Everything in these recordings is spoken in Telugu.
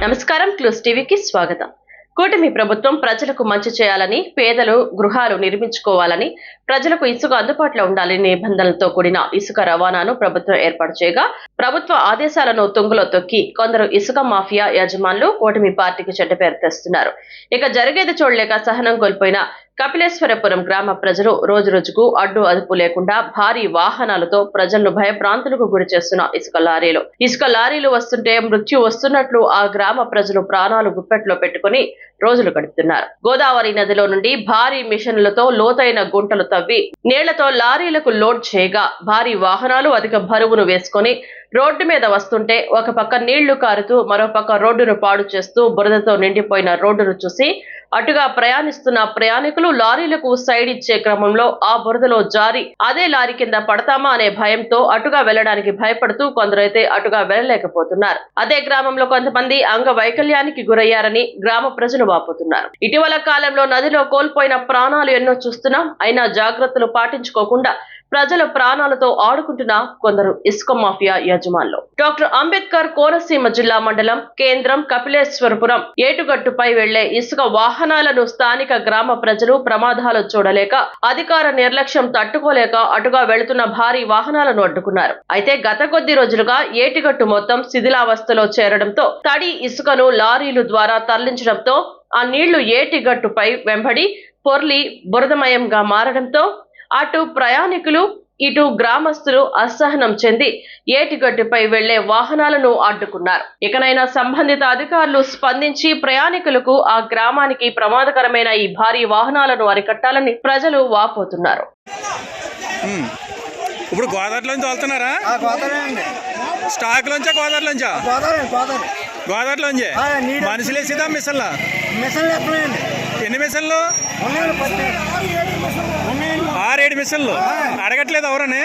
నమస్కారం క్లూస్ టీవీకి స్వాగతం. కూటమి ప్రభుత్వం ప్రజలకు మంచి చేయాలని, పేదలు గృహాలు నిర్మించుకోవాలని, ప్రజలకు ఇసుక అందుబాటులో ఉండాలని నిబంధనలతో కూడిన ఇసుక రవాణాను ప్రభుత్వం ఏర్పాటు చేయగా, ప్రభుత్వ ఆదేశాలను తుంగలో తొక్కి కొందరు ఇసుక మాఫియా యజమానులు కూటమి పార్టీకి చెడ్డ పేరు తెస్తున్నారు. ఇక జరిగేది చూడలేక సహనం కోల్పోయిన కపిలేశ్వరపురం గ్రామ ప్రజలు రోజురోజుకు అడ్డు అదుపు లేకుండా భారీ వాహనాలతో ప్రజలను భయభ్రాంతులకు గురి చేస్తున్న ఇసుక లారీలు వస్తుంటే మృత్యు వస్తున్నట్లు ఆ గ్రామ ప్రజలు ప్రాణాలు గుప్పెట్లో పెట్టుకుని రోజులు గడుపుతున్నారు. గోదావరి నదిలో నుండి భారీ మిషన్లతో లోతైన గుంటలు తవ్వి నీళ్లతో లారీలకు లోడ్ చేయగా భారీ వాహనాలు అధిక బరువును వేసుకొని రోడ్డు మీద వస్తుంటే ఒక పక్క నీళ్లు కారుతూ మరో పక్క రోడ్డును పాడు చేస్తూ బురదతో నిండిపోయిన రోడ్డును చూసి అటుగా ప్రయాణిస్తున్న ప్రయాణికులు లారీలకు సైడ్ ఇచ్చే క్రమంలో ఆ బురదలో జారి అదే లారీ కింద పడతామా అనే భయంతో అటుగా వెళ్లడానికి భయపడుతూ కొందరైతే అటుగా వెళ్లలేకపోతున్నారు. అదే గ్రామంలో కొంతమంది అంగవైకల్యానికి గురయ్యారని గ్రామ ప్రజలు వాపోతున్నారు. ఇటీవల కాలంలో నదిలో కోల్పోయిన ప్రాణాలు ఎన్నో చూస్తున్నాం. అయినా జాగ్రత్తలు పాటించుకోకుండా ప్రజల ప్రాణాలతో ఆడుకుంటున్న కొందరు ఇసుక మాఫియా యజమానులు. డాక్టర్ అంబేద్కర్ కోనసీమ జిల్లా మండలం కేంద్రం కపిలేశ్వరపురం ఏటుగట్టుపై వెళ్లే ఇసుక వాహనాలను స్థానిక గ్రామ ప్రజలు ప్రమాదాలు చూడలేక అధికార నిర్లక్ష్యం తట్టుకోలేక అటుగా వెళుతున్న భారీ వాహనాలను అడ్డుకున్నారు. అయితే గత కొద్ది రోజులుగా ఏటిగట్టు మొత్తం శిథిలావస్థలో చేరడంతో తడి ఇసుకను లారీలు ద్వారా తరలించడంతో ఆ నీళ్లు ఏటిగట్టుపై వెంబడి పొర్లి బురదమయంగా మారడంతో అటు ప్రయాణికులు ఇటు గ్రామస్తులు అసహనం చెంది ఏటిగట్టుపై వెళ్లే వాహనాలను అడ్డుకున్నారు. ఇకనైనా సంబంధిత అధికారులు స్పందించి ప్రయాణికులకు ఆ గ్రామానికి ప్రమాదకరమైన ఈ భారీ వాహనాలను అరికట్టాలని ప్రజలు వాపోతున్నారు. ఇప్పుడు గోదావరిలోంచి వెళ్తున్నారా? స్టాక్ లోంచా గోదావరిలోంచా? గోదావరిలోంచి మనుషులు వేసేదా మిషన్లా? ఎన్ని మిషన్లు? 6-7 మిషన్లు. అడగట్లేదు ఎవరని?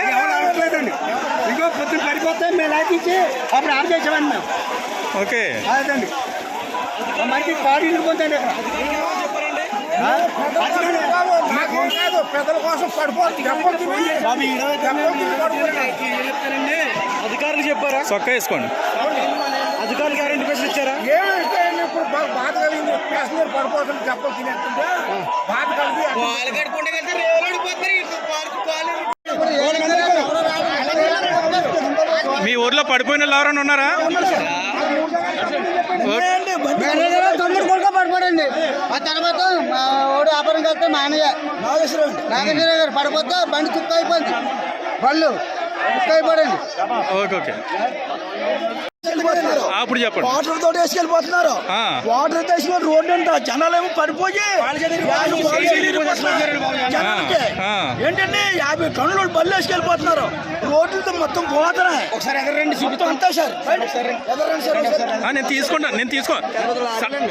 ఇంకో పొద్దున పడిపోతే మేము లాగించి అప్పుడు ఆడ చేసేవాడిని మేము. ఓకే, అదండి మనకి కారు ఇల్లుకుందండి. పెద్దల కోసం అధికారులు చెప్పారా? చొక్కా వేసుకోండి. అధికారులు గ్యారెంటీ పైసలు ఇచ్చారా? ఇప్పుడు బాధ కలిగింది. ప్యాసింజర్ పడిపోతుంది చెప్పలు తినేస్తుంటే బాధ కలిగి మీ ఊర్లో పడిపోయిన వాళ్ళు ఎవరైనా ఉన్నారా? తొమ్మిది కొడుకు పడిపోడండి. ఆ తర్వాత ఓడి వ్యాపారం కలిస్తే మా అన్నయ్య నాగేశ్వరరావు గారు పడిపోతే బండి తుక్క అయిపోయింది. బళ్ళు తుక్క అయిపోడండి. ఓకే ఓకే, అప్పుడు చెప్పండి. వాటర్ తోటి వేసుకెళ్ళిపోతున్నారు. వాటర్ తీసుకొని రోడ్డు అంట జనాలు ఏమో పడిపోయి ఏంటంటే 50 టన్నులు బళ్ళు వేసుకెళ్ళిపోతున్నారు. రోడ్లతో మొత్తం పోతున్నాయి. ఒకసారి ఎదరండి అంతా సార్. నేను తీసుకుంటాను.